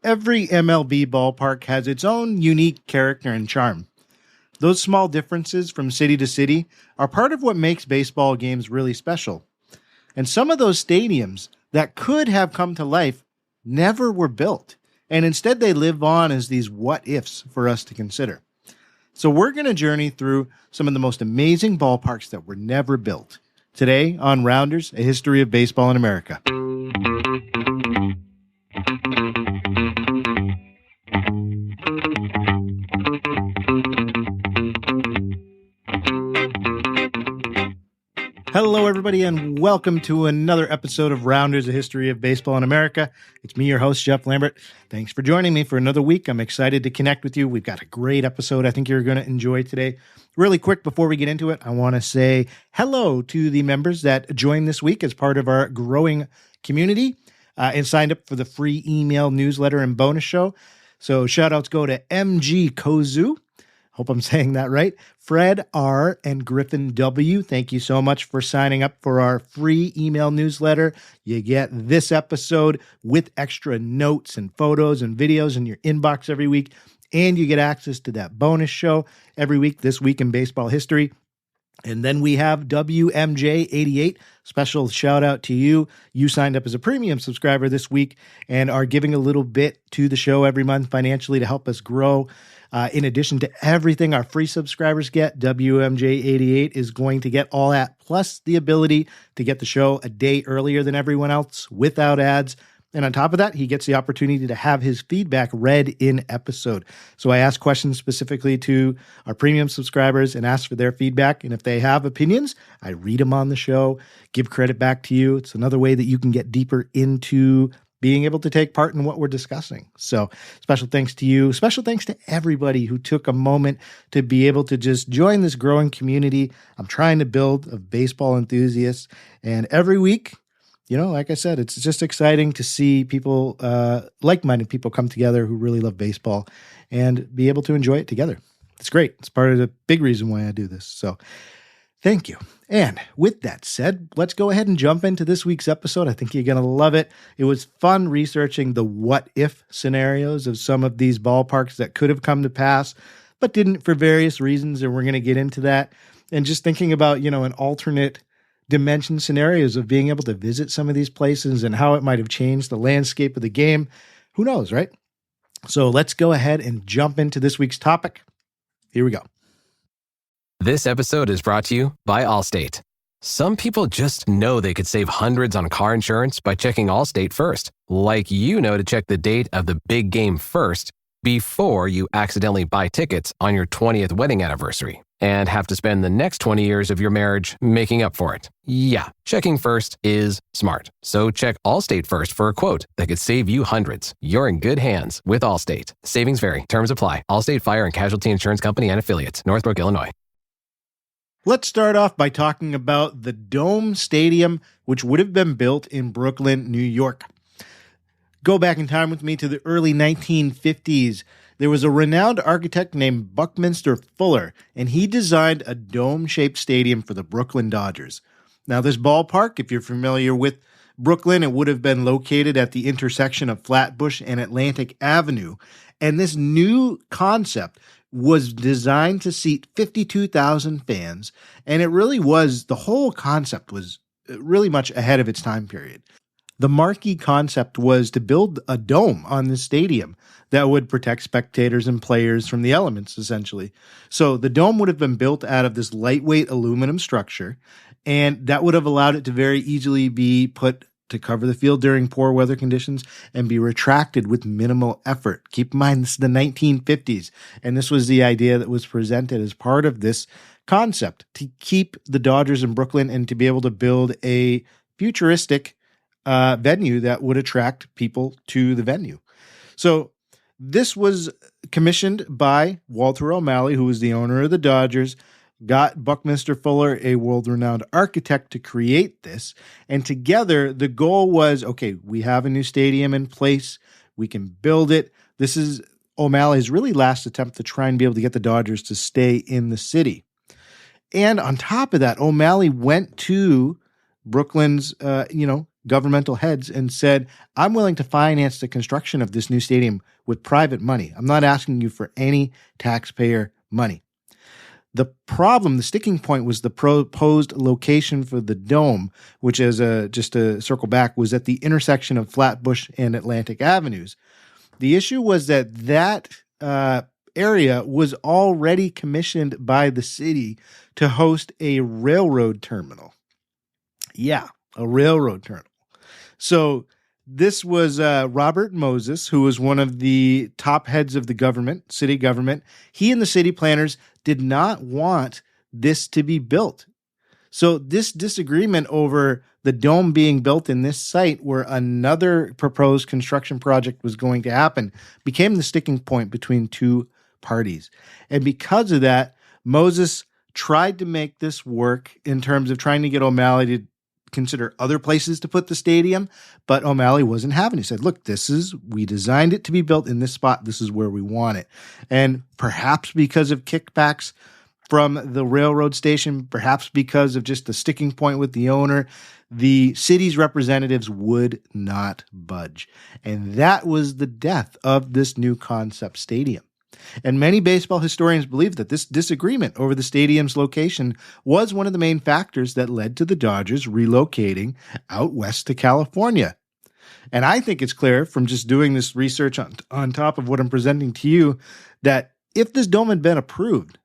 Every MLB ballpark has its own unique character and charm. Those small differences from city to city are part of what makes baseball games really special. And some of those stadiums that could have come to life never were built. And instead they live on as these what-ifs for us to consider. So we're going to journey through some of the most amazing ballparks that were never built. Today on Rounders, a history of baseball in America. Hello, everybody, and welcome to another episode of Rounders, a history of baseball in America. It's me, your host, Jeff Lambert. Thanks for joining me for another week. I'm excited to connect with you. We've got a great episode I think you're going to enjoy today. Really quick, before we get into it, I want to say hello to the members that joined this week as part of our growing community and signed up for the free email newsletter and bonus show. So shout outs go to MG Kozu. Hope I'm saying that right. Fred R. and Griffin W. Thank you so much for signing up for our free email newsletter. You get this episode with extra notes and photos and videos in your inbox every week. And you get access to that bonus show every week, This Week in Baseball History. And then we have WMJ88. Special shout out to you. You signed up as a premium subscriber this week and are giving a little bit to the show every month financially to help us grow. In addition to everything our free subscribers get, WMJ88 is going to get all that, plus the ability to get the show a day earlier than everyone else without ads. And on top of that, he gets the opportunity to have his feedback read in episode. So I ask questions specifically to our premium subscribers and ask for their feedback. And if they have opinions, I read them on the show, give credit back to you. It's another way that you can get deeper into being able to take part in what we're discussing. So special thanks to you. Special thanks to everybody who took a moment to be able to just join this growing community I'm trying to build of baseball enthusiasts. And every week, like I said, it's just exciting to see people, like-minded people come together who really love baseball and be able to enjoy it together. It's great. It's part of the big reason why I do this. So thank you. And with that said, let's go ahead and jump into this week's episode. I think you're going to love it. It was fun researching the what-if scenarios of some of these ballparks that could have come to pass, but didn't for various reasons, and we're going to get into that. And just thinking about, an alternate dimension scenarios of being able to visit some of these places and how it might have changed the landscape of the game. Who knows, right? So let's go ahead and jump into this week's topic. Here we go. This episode is brought to you by Allstate. Some people just know they could save hundreds on car insurance by checking Allstate first. Like to check the date of the big game first before you accidentally buy tickets on your 20th wedding anniversary and have to spend the next 20 years of your marriage making up for it. Yeah, checking first is smart. So check Allstate first for a quote that could save you hundreds. You're in good hands with Allstate. Savings vary. Terms apply. Allstate Fire and Casualty Insurance Company and Affiliates. Northbrook, Illinois. Let's start off by talking about the Dome Stadium, which would have been built in Brooklyn, New York. Go back in time with me to the early 1950s. There was a renowned architect named Buckminster Fuller, and he designed a dome-shaped stadium for the Brooklyn Dodgers. Now, this ballpark, if you're familiar with Brooklyn, it would have been located at the intersection of Flatbush and Atlantic Avenue. And this new concept was designed to seat 52,000 fans, and the whole concept was really much ahead of its time period. The marquee concept was to build a dome on the stadium that would protect spectators and players from the elements, essentially. So the dome would have been built out of this lightweight aluminum structure, and that would have allowed it to very easily be put to cover the field during poor weather conditions and be retracted with minimal effort. Keep in mind, this is the 1950s, and this was the idea that was presented as part of this concept to keep the Dodgers in Brooklyn and to be able to build a futuristic venue that would attract people to the venue. So this was commissioned by Walter O'Malley, who was the owner of the Dodgers, got Buckminster Fuller, a world-renowned architect, to create this. And together, the goal was, okay, we have a new stadium in place. We can build it. This is O'Malley's really last attempt to try and be able to get the Dodgers to stay in the city. And on top of that, O'Malley went to Brooklyn's, governmental heads and said, I'm willing to finance the construction of this new stadium with private money. I'm not asking you for any taxpayer money. The problem, the sticking point, was the proposed location for the dome, which, just to circle back, was at the intersection of Flatbush and Atlantic Avenues. The issue was that area was already commissioned by the city to host a railroad terminal. Yeah, a railroad terminal. So this was Robert Moses, who was one of the top heads of the government, city government. He and the city planners did not want this to be built. So this disagreement over the dome being built in this site where another proposed construction project was going to happen became the sticking point between two parties. And because of that, Moses tried to make this work in terms of trying to get O'Malley to consider other places to put the stadium, but O'Malley wasn't having it. He said, look, we designed it to be built in this spot. This is where we want it. And perhaps because of kickbacks from the railroad station, perhaps because of just the sticking point with the owner, the city's representatives would not budge. And that was the death of this new concept stadium. And many baseball historians believe that this disagreement over the stadium's location was one of the main factors that led to the Dodgers relocating out west to California. And I think it's clear from just doing this research on top of what I'm presenting to you that if this dome had been approved,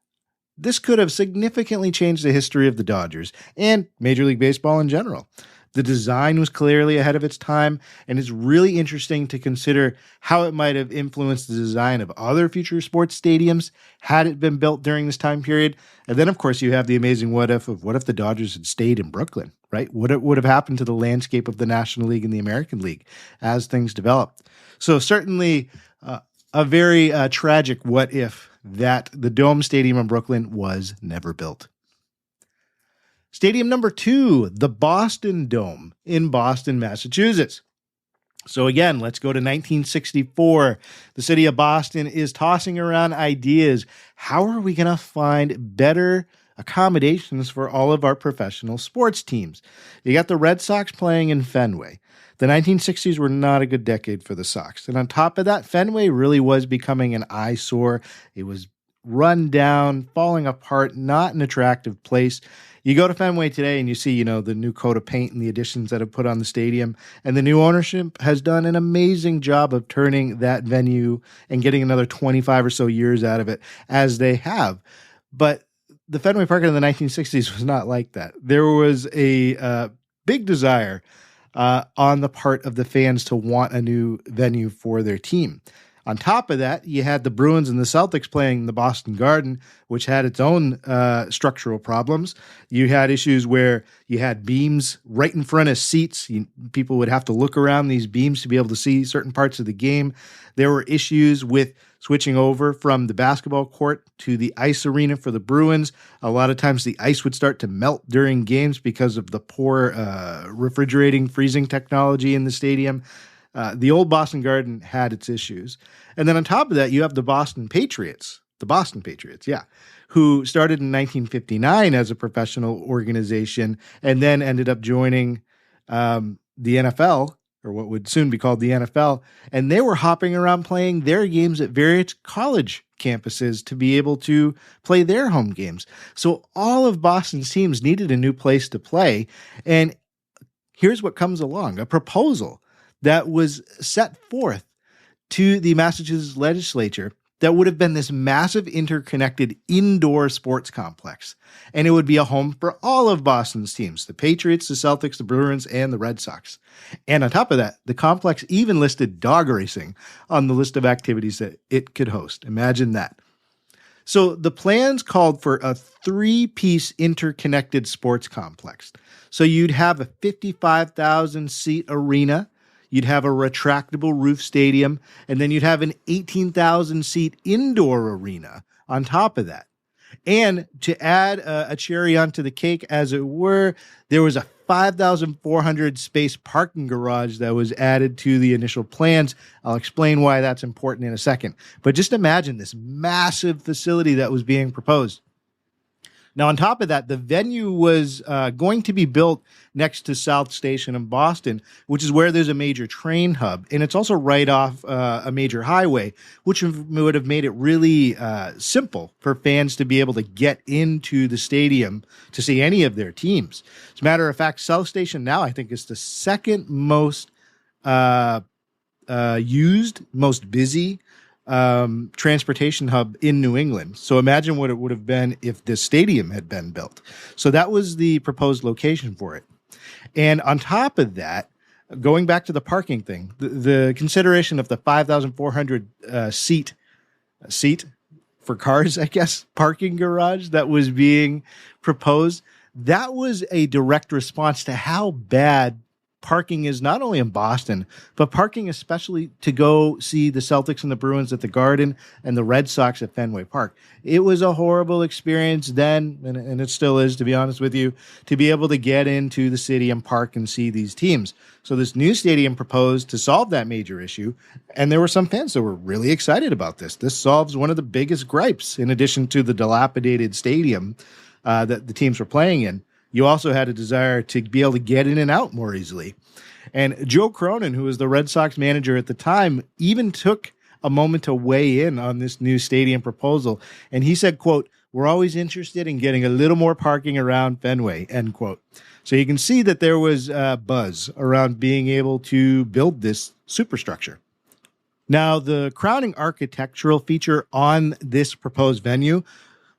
this could have significantly changed the history of the Dodgers and Major League Baseball in general. The design was clearly ahead of its time, and it's really interesting to consider how it might have influenced the design of other future sports stadiums had it been built during this time period. And then, of course, you have the amazing what if the Dodgers had stayed in Brooklyn, right? What would have happened to the landscape of the National League and the American League as things developed? So certainly a very tragic what if that the Dome Stadium in Brooklyn was never built. Stadium number 2, the Boston Dome in Boston, Massachusetts. So again, let's go to 1964. The city of Boston is tossing around ideas. How are we going to find better accommodations for all of our professional sports teams? You got the Red Sox playing in Fenway. The 1960s were not a good decade for the Sox. And on top of that, Fenway really was becoming an eyesore. It was run down, falling apart, not an attractive place. You go to Fenway today and you see, the new coat of paint and the additions that have put on the stadium. And the new ownership has done an amazing job of turning that venue and getting another 25 or so years out of it as they have. But the Fenway Park in the 1960s was not like that. There was a big desire on the part of the fans to want a new venue for their team. On top of that, you had the Bruins and the Celtics playing in the Boston Garden, which had its own structural problems. You had issues where you had beams right in front of seats. People would have to look around these beams to be able to see certain parts of the game. There were issues with switching over from the basketball court to the ice arena for the Bruins. A lot of times the ice would start to melt during games because of the poor refrigerating, freezing technology in the stadium. The old Boston Garden had its issues. And then on top of that, you have the Boston Patriots, who started in 1959 as a professional organization and then ended up joining the NFL, or what would soon be called the NFL. And they were hopping around playing their games at various college campuses to be able to play their home games. So all of Boston's teams needed a new place to play. And here's what comes along, a proposal that was set forth to the Massachusetts legislature that would have been this massive interconnected indoor sports complex. And it would be a home for all of Boston's teams, the Patriots, the Celtics, the Bruins, and the Red Sox. And on top of that, the complex even listed dog racing on the list of activities that it could host. Imagine that. So the plans called for a 3-piece interconnected sports complex. So you'd have a 55,000-seat arena. You'd have a retractable roof stadium, and then you'd have an 18,000-seat indoor arena on top of that. And to add a cherry onto the cake, as it were, there was a 5,400 space parking garage that was added to the initial plans. I'll explain why that's important in a second. But just imagine this massive facility that was being proposed. Now, on top of that, the venue was going to be built next to South Station in Boston, which is where there's a major train hub. And it's also right off a major highway, which would have made it really simple for fans to be able to get into the stadium to see any of their teams. As a matter of fact, South Station now, I think, is the second most used, most busy transportation hub in New England. So imagine what it would have been if this stadium had been built. So that was the proposed location for it. And on top of that, going back to the parking thing, the consideration of the 5,400 seat for cars, I guess, parking garage that was being proposed, that was a direct response to how bad parking is not only in Boston, but parking especially to go see the Celtics and the Bruins at the Garden and the Red Sox at Fenway Park. It was a horrible experience then, and it still is, to be honest with you, to be able to get into the city and park and see these teams. So this new stadium proposed to solve that major issue, and there were some fans that were really excited about this. This solves one of the biggest gripes, in addition to the dilapidated stadium that the teams were playing in. You also had a desire to be able to get in and out more easily. And Joe Cronin, who was the Red Sox manager at the time, even took a moment to weigh in on this new stadium proposal. And he said, quote, "We're always interested in getting a little more parking around Fenway," end quote. So you can see that there was buzz around being able to build this superstructure. Now, the crowning architectural feature on this proposed venue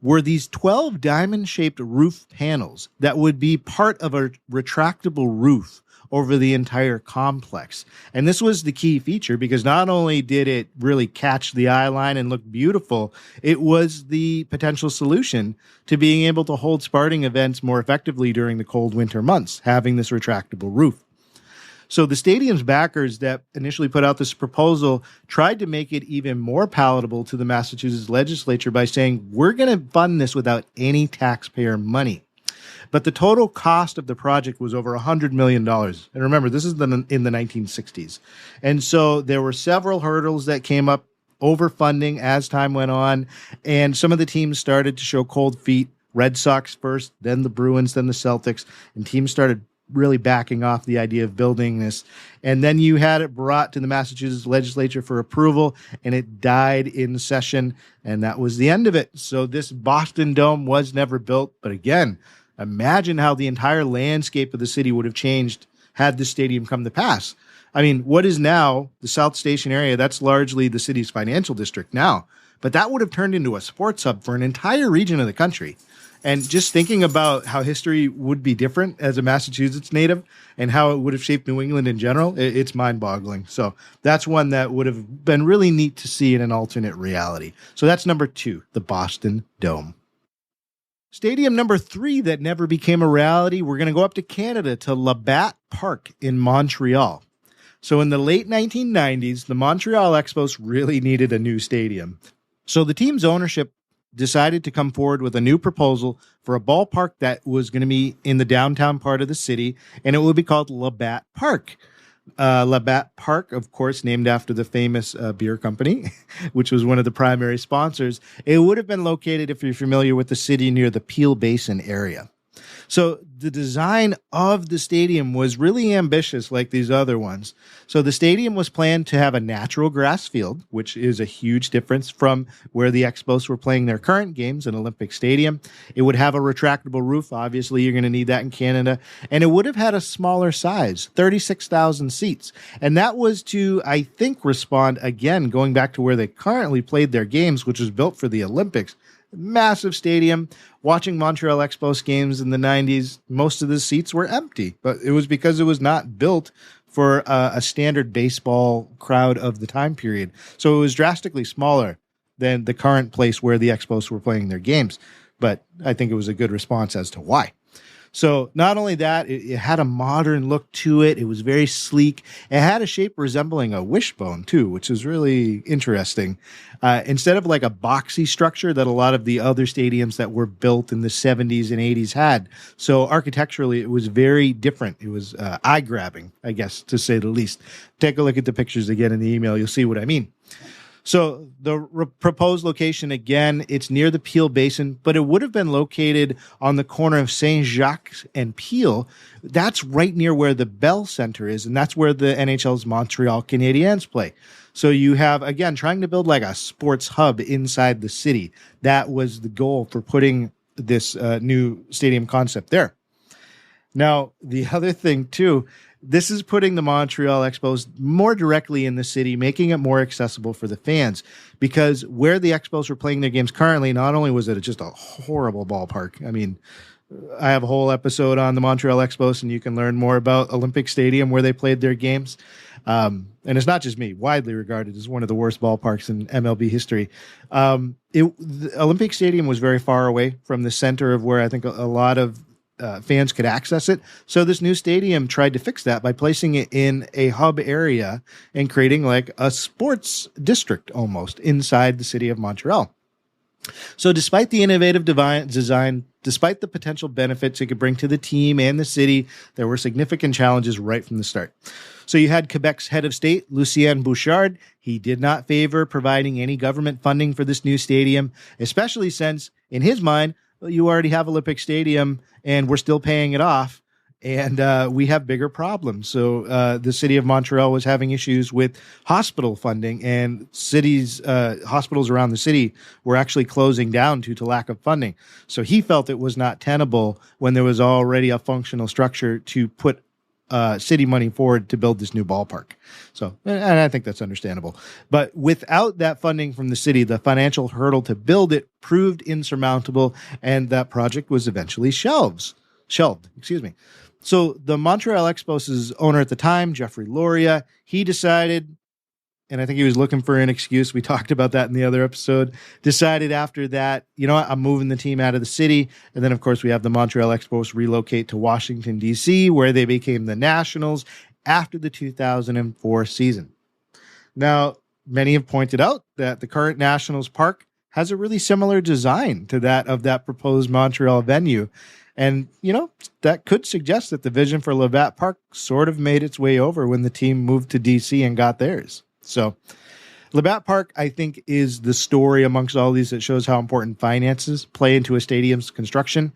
were these 12 diamond-shaped roof panels that would be part of a retractable roof over the entire complex. And this was the key feature because not only did it really catch the eye line and look beautiful, it was the potential solution to being able to hold sporting events more effectively during the cold winter months, having this retractable roof. So the stadium's backers that initially put out this proposal tried to make it even more palatable to the Massachusetts legislature by saying, we're going to fund this without any taxpayer money. But the total cost of the project was over $100 million. And remember, this is in the 1960s. And so there were several hurdles that came up, overfunding as time went on. And some of the teams started to show cold feet. Red Sox first, then the Bruins, then the Celtics. And teams started really backing off the idea of building this. And then you had it brought to the Massachusetts legislature for approval, and it died in session, and that was the end of it. So this Boston Dome was never built. But again, imagine how the entire landscape of the city would have changed had the stadium come to pass. I mean, what is now the South Station area, that's largely the city's financial district now, but that would have turned into a sports hub for an entire region of the country. And just thinking about how history would be different as a Massachusetts native and how it would have shaped New England in general, it's mind-boggling. So that's one that would have been really neat to see in an alternate reality. So that's number 2, the Boston Dome. Stadium number 3 that never became a reality, we're going to go up to Canada to Labatt Park in Montreal. So in the late 1990s, the Montreal Expos really needed a new stadium. So the team's ownership decided to come forward with a new proposal for a ballpark that was going to be in the downtown part of the city, and it would be called Labatt Park. Labatt Park, of course, named after the famous beer company, which was one of the primary sponsors. It would have been located, if you're familiar with the city, near the Peel Basin area. So the design of the stadium was really ambitious like these other ones. So the stadium was planned to have a natural grass field, which is a huge difference from where the Expos were playing their current games in Olympic Stadium. It would have a retractable roof. Obviously, you're going to need that in Canada. And it would have had a smaller size, 36,000 seats. And that was to, I think, respond, again, going back to where they currently played their games, which was built for the Olympics. Massive stadium. Watching Montreal Expos games in the 90s, most of the seats were empty, but it was because it was not built for a standard baseball crowd of the time period. So it was drastically smaller than the current place where the Expos were playing their games. But I think it was a good response as to why. So not only that, it had a modern look to it. It was very sleek. It had a shape resembling a wishbone too, which is really interesting. Instead of like a boxy structure that a lot of the other stadiums that were built in the 70s and 80s had. So architecturally, it was very different. It was eye-grabbing, I guess, to say the least. Take a look at the pictures again in the email. You'll see what I mean. So the proposed location, again, it's near the Peel Basin, but it would have been located on the corner of Saint Jacques and Peel. That's right near where the Bell Center is, and that's where the NHL's Montreal Canadiens play. So you have, again, trying to build like a sports hub inside the city. That was the goal for putting this new stadium concept there. Now, the other thing, too, this is putting the Montreal Expos more directly in the city, making it more accessible for the fans. Because where the Expos were playing their games currently, not only was it just a horrible ballpark. I mean, I have a whole episode on the Montreal Expos, and you can learn more about Olympic Stadium where they played their games. And it's not just me, widely regarded as one of the worst ballparks in MLB history. The Olympic Stadium was very far away from the center of where I think a lot of fans could access it. So this new stadium tried to fix that by placing it in a hub area and creating like a sports district almost inside the city of Montreal. So despite the innovative design, despite the potential benefits it could bring to the team and the city, there were significant challenges right from the start. So you had Quebec's head of state, Lucien Bouchard. He did not favor providing any government funding for this new stadium, especially since, in his mind, you already have Olympic Stadium and we're still paying it off. And we have bigger problems. So the city of Montreal was having issues with hospital funding, and hospitals around the city were actually closing down due to lack of funding. So he felt it was not tenable when there was already a functional structure to put city money forward to build this new ballpark. So, and I think that's understandable. But without that funding from the city, the financial hurdle to build it proved insurmountable, and that project was eventually shelved. So the Montreal Expos' owner at the time, Jeffrey Loria, he decided, and I think he was looking for an excuse. We talked about that in the other episode. Decided after that, you know what, I'm moving the team out of the city. And then, of course, we have the Montreal Expos relocate to Washington, D.C., where they became the Nationals after the 2004 season. Now, many have pointed out that the current Nationals Park has a really similar design to that of that proposed Montreal venue. And, you know, that could suggest that the vision for Labatt Park sort of made its way over when the team moved to D.C. and got theirs. So Labatt Park, I think, is the story amongst all these that shows how important finances play into a stadium's construction,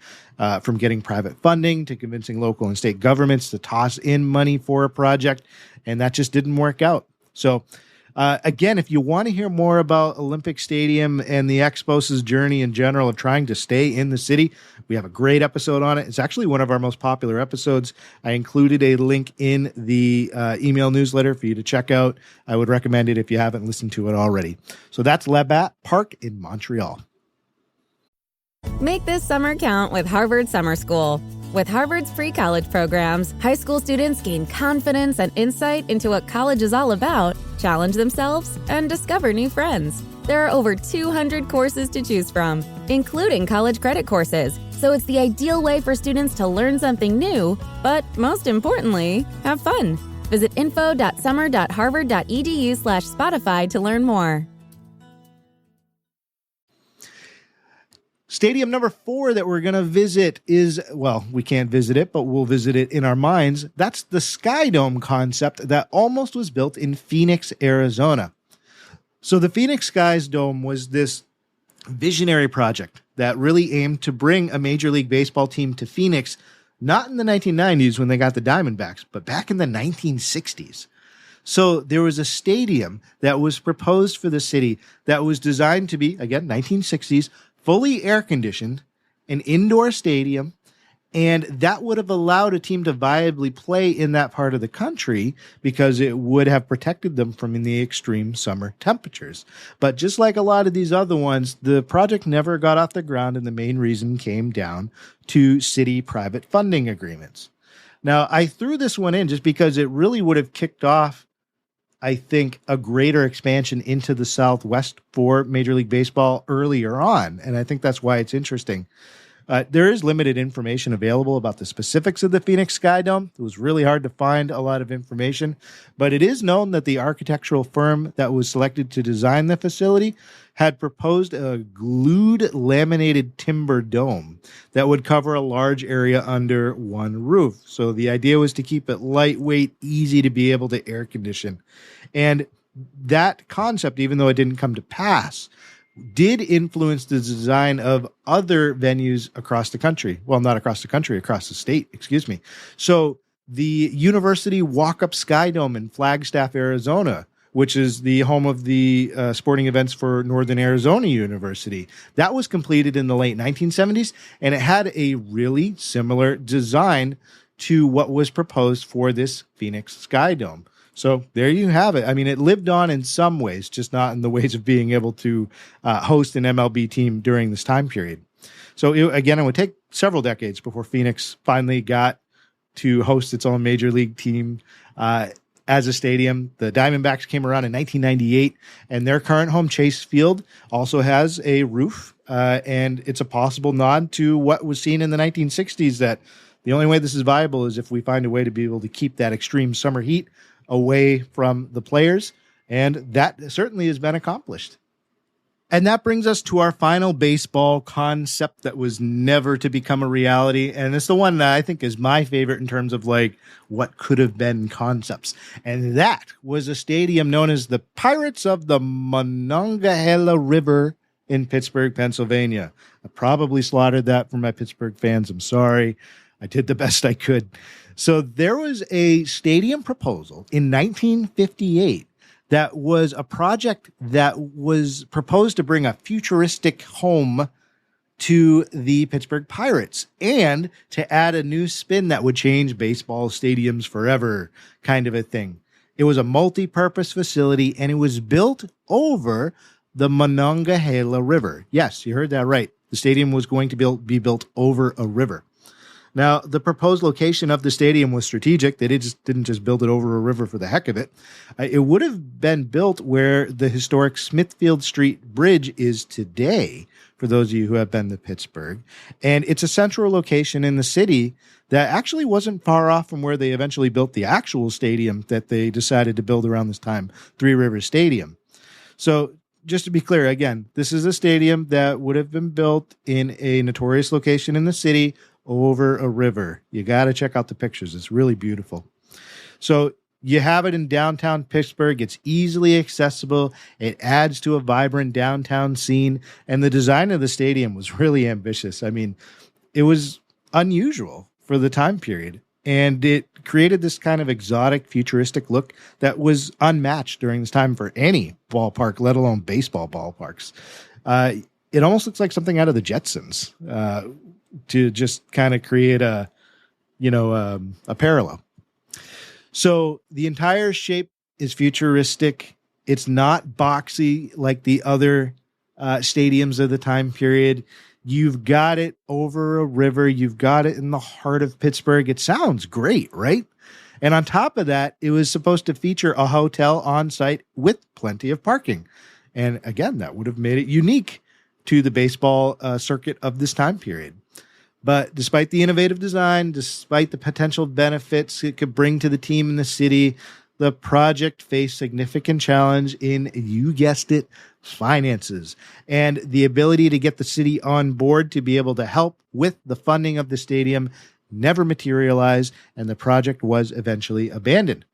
from getting private funding to convincing local and state governments to toss in money for a project. And that just didn't work out. So again, if you want to hear more about Olympic Stadium and the Expos' journey in general of trying to stay in the city, we have a great episode on it. It's actually one of our most popular episodes. I included a link in the email newsletter for you to check out. I would recommend it if you haven't listened to it already. So that's Labatt Park in Montreal. Make this summer count with Harvard Summer School. With Harvard's free college programs, high school students gain confidence and insight into what college is all about, challenge themselves, and discover new friends. There are over 200 courses to choose from, including college credit courses, so it's the ideal way for students to learn something new, but most importantly, have fun. Visit info.summer.harvard.edu/Spotify to learn more. Stadium number 4 that we're going to visit is, well, we can't visit it, but we'll visit it in our minds. That's the Sky Dome concept that almost was built in Phoenix, Arizona. So the Phoenix Skies Dome was this visionary project that really aimed to bring a Major League Baseball team to Phoenix, not in the 1990s when they got the Diamondbacks, but back in the 1960s. So there was a stadium that was proposed for the city that was designed to be, again, 1960s, fully air-conditioned, an indoor stadium, and that would have allowed a team to viably play in that part of the country because it would have protected them from the extreme summer temperatures. But just like a lot of these other ones, the project never got off the ground, and the main reason came down to city private funding agreements. Now, I threw this one in just because it really would have kicked off, I think, a greater expansion into the Southwest for Major League Baseball earlier on. And I think that's why it's interesting. There is limited information available about the specifics of the Phoenix Sky Dome. It was really hard to find a lot of information, but it is known that the architectural firm that was selected to design the facility had proposed a glued laminated timber dome that would cover a large area under one roof. So the idea was to keep it lightweight, easy to be able to air condition. And that concept, even though it didn't come to pass, did influence the design of other venues across the country. Well, not across the country, across the state, excuse me. So the University Walk-Up Sky Dome in Flagstaff, Arizona, which is the home of the sporting events for Northern Arizona University, that was completed in the late 1970s, and it had a really similar design to what was proposed for this Phoenix Sky Dome. So there you have it. I mean, it lived on in some ways, just not in the ways of being able to host an MLB team during this time period. So it would take several decades before Phoenix finally got to host its own major league team as a stadium. The Diamondbacks came around in 1998, and their current home, Chase Field, also has a roof, and it's a possible nod to what was seen in the 1960s, that the only way this is viable is if we find a way to be able to keep that extreme summer heat away from the players, and that certainly has been accomplished. And that brings us to our final baseball concept that was never to become a reality, and it's the one that I think is my favorite in terms of like what could have been concepts, and that was a stadium known as the Pirates of the Monongahela River in Pittsburgh, Pennsylvania. I probably slaughtered that for my Pittsburgh fans. I'm sorry. I did the best I could. So there was a stadium proposal in 1958 that was a project that was proposed to bring a futuristic home to the Pittsburgh Pirates and to add a new spin that would change baseball stadiums forever, kind of a thing. It was a multi-purpose facility, and it was built over the Monongahela River. Yes, you heard that right. The stadium was going to be built over a river. Now, the proposed location of the stadium was strategic. They didn't just build it over a river for the heck of it. It would have been built where the historic Smithfield Street Bridge is today, for those of you who have been to Pittsburgh. And it's a central location in the city that actually wasn't far off from where they eventually built the actual stadium that they decided to build around this time, Three Rivers Stadium. So just to be clear, again, this is a stadium that would have been built in a notorious location in the city over a river. You got to check out the pictures. It's really beautiful. So you have it in downtown Pittsburgh. It's easily accessible. It adds to a vibrant downtown scene. And the design of the stadium was really ambitious. I mean, it was unusual for the time period. And it created this kind of exotic, futuristic look that was unmatched during this time for any ballpark, let alone baseball ballparks. It almost looks like something out of the Jetsons, to just kind of create a parallel. So the entire shape is futuristic. It's not boxy like the other stadiums of the time period. You've got it over a river. You've got it in the heart of Pittsburgh. It sounds great, right? And on top of that, it was supposed to feature a hotel on site with plenty of parking. And again, that would have made it unique to the baseball circuit of this time period. But despite the innovative design, despite the potential benefits it could bring to the team and the city, the project faced significant challenge in, you guessed it, finances, and the ability to get the city on board to be able to help with the funding of the stadium never materialized, and the project was eventually abandoned.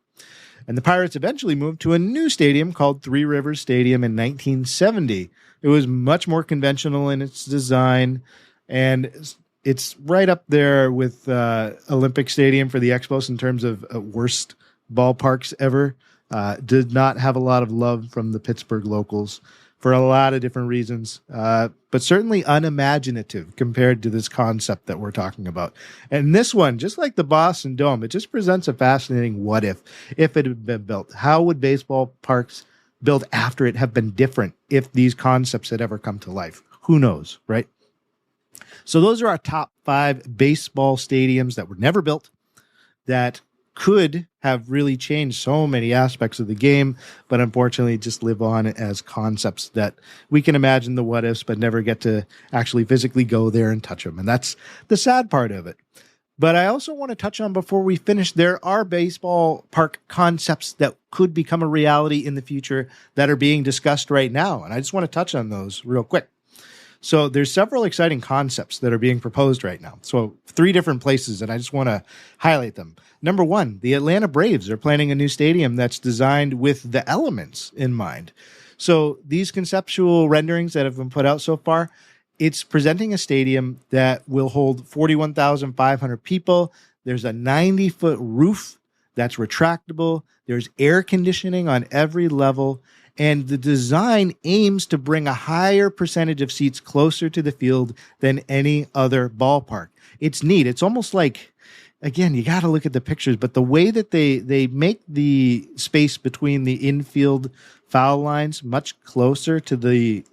And the Pirates eventually moved to a new stadium called Three Rivers Stadium in 1970. It was much more conventional in its design, and it's right up there with Olympic Stadium for the Expos in terms of worst ballparks ever. Did not have a lot of love from the Pittsburgh locals for a lot of different reasons, but certainly unimaginative compared to this concept that we're talking about. And this one, just like the Boston Dome, it just presents a fascinating what if it had been built. How would baseball parks built after it have been different if these concepts had ever come to life? Who knows, right? So those are our top 5 baseball stadiums that were never built, that could have really changed so many aspects of the game, but unfortunately just live on as concepts that we can imagine the what ifs, but never get to actually physically go there and touch them. And that's the sad part of it. But I also want to touch on, before we finish, there are baseball park concepts that could become a reality in the future that are being discussed right now. And I just want to touch on those real quick. So there's several exciting concepts that are being proposed right now. So 3 different places, and I just want to highlight them. Number 1, the Atlanta Braves are planning a new stadium that's designed with the elements in mind. So these conceptual renderings that have been put out so far, it's presenting a stadium that will hold 41,500 people. There's a 90-foot roof that's retractable. There's air conditioning on every level. And the design aims to bring a higher percentage of seats closer to the field than any other ballpark. It's neat. It's almost like, again, you got to look at the pictures, but the way that they make the space between the infield foul lines much closer to the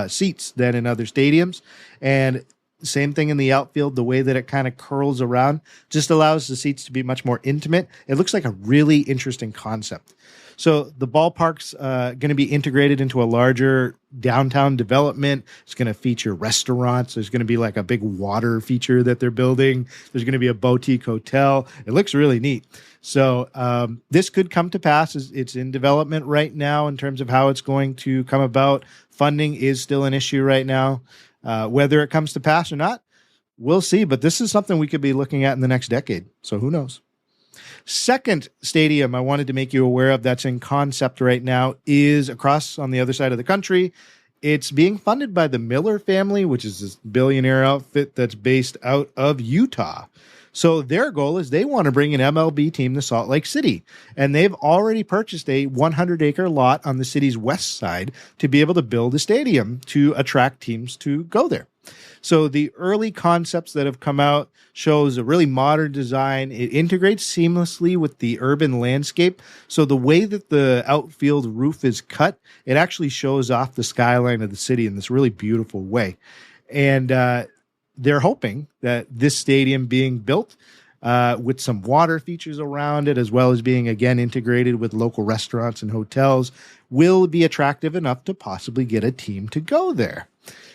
seats than in other stadiums. And same thing in the outfield, the way that it kind of curls around just allows the seats to be much more intimate. It looks like a really interesting concept. So the ballpark's going to be integrated into a larger downtown development. It's going to feature restaurants. There's going to be like a big water feature that they're building. There's going to be a boutique hotel. It looks really neat. So this could come to pass. It's in development right now in terms of how it's going to come about. Funding is still an issue right now. Whether it comes to pass or not, we'll see. But this is something we could be looking at in the next decade. So who knows? Second stadium I wanted to make you aware of that's in concept right now is across on the other side of the country. It's being funded by the Miller family, which is this billionaire outfit that's based out of Utah. So their goal is they want to bring an MLB team to Salt Lake City. And they've already purchased a 100-acre lot on the city's west side to be able to build a stadium to attract teams to go there. So the early concepts that have come out shows a really modern design. It integrates seamlessly with the urban landscape. So the way that the outfield roof is cut, it actually shows off the skyline of the city in this really beautiful way. And they're hoping that this stadium being built with some water features around it, as well as being, again, integrated with local restaurants and hotels, will be attractive enough to possibly get a team to go there.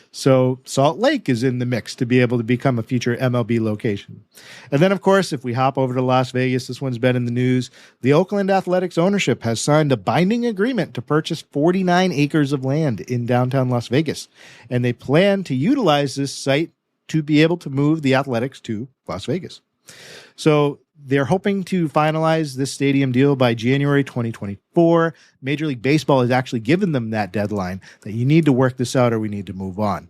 So Salt Lake is in the mix to be able to become a future MLB location. And then, of course, if we hop over to Las Vegas, this one's been in the news. The Oakland Athletics ownership has signed a binding agreement to purchase 49 acres of land in downtown Las Vegas. And they plan to utilize this site to be able to move the Athletics to Las Vegas. So they're hoping to finalize this stadium deal by January 2024. Major League Baseball has actually given them that deadline that you need to work this out or we need to move on.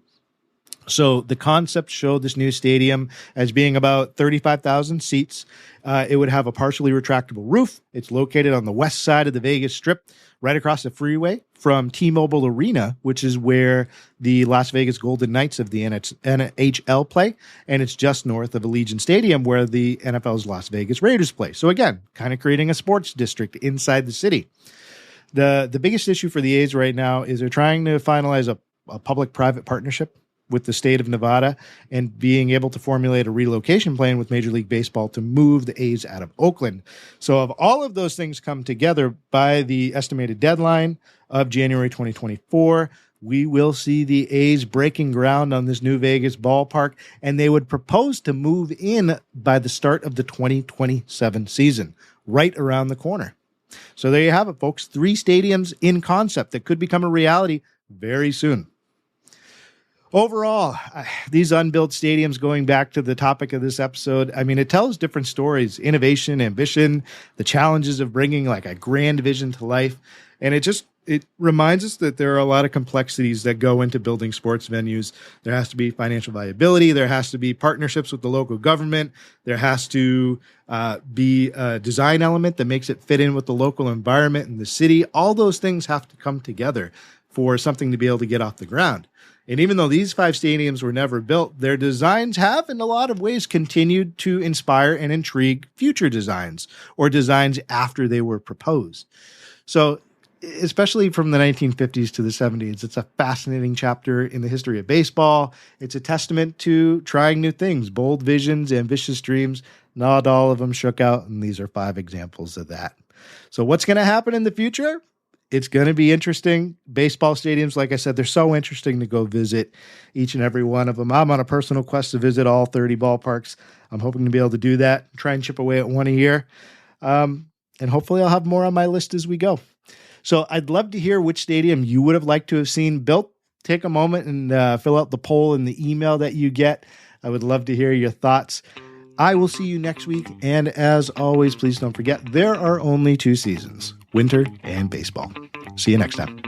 So the concept showed this new stadium as being about 35,000 seats. It would have a partially retractable roof. It's located on the west side of the Vegas Strip, right across the freeway from T-Mobile Arena, which is where the Las Vegas Golden Knights of the NHL play. And it's just north of Allegiant Stadium where the NFL's Las Vegas Raiders play. So again, kind of creating a sports district inside the city. The biggest issue for the A's right now is they're trying to finalize a public-private partnership with the state of Nevada and being able to formulate a relocation plan with Major League Baseball to move the A's out of Oakland. So if all of those things come together by the estimated deadline of January 2024, we will see the A's breaking ground on this new Vegas ballpark, and they would propose to move in by the start of the 2027 season, right around the corner. So there you have it, folks. 3 stadiums in concept that could become a reality very soon. Overall, these unbuilt stadiums, going back to the topic of this episode, I mean, it tells different stories, innovation, ambition, the challenges of bringing like a grand vision to life. And it reminds us that there are a lot of complexities that go into building sports venues. There has to be financial viability. There has to be partnerships with the local government. There has to be a design element that makes it fit in with the local environment and the city. All those things have to come together for something to be able to get off the ground. And even though these 5 stadiums were never built, their designs have, in a lot of ways, continued to inspire and intrigue future designs or designs after they were proposed. So, especially from the 1950s to the 70s, it's a fascinating chapter in the history of baseball. It's a testament to trying new things, bold visions, ambitious dreams. Not all of them shook out, and these are 5 examples of that. So what's going to happen in the future? It's going to be interesting. Baseball stadiums, like I said, they're so interesting to go visit each and every one of them. I'm on a personal quest to visit all 30 ballparks. I'm hoping to be able to do that, try and chip away at one a year. And hopefully I'll have more on my list as we go. So I'd love to hear which stadium you would have liked to have seen built. take a moment and fill out the poll in the email that you get. I would love to hear your thoughts. I will see you next week. And as always, please don't forget, there are only 2 seasons, winter and baseball. See you next time.